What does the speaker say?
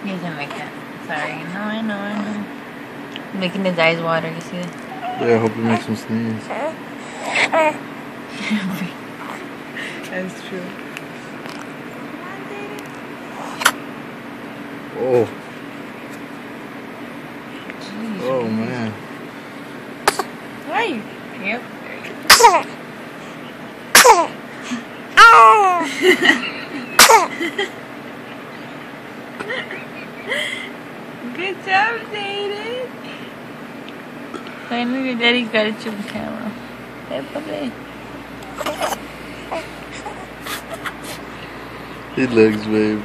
He doesn't like that. Sorry. No, I know. Making his eyes water, you see that? Yeah, I hope it makes him sneeze. That's true. Oh. Jeez, Oh, man. Why? Yep. Good job, Zaiden. Finally, your daddy got it to the camera. Hey, puppy. He looks, babe.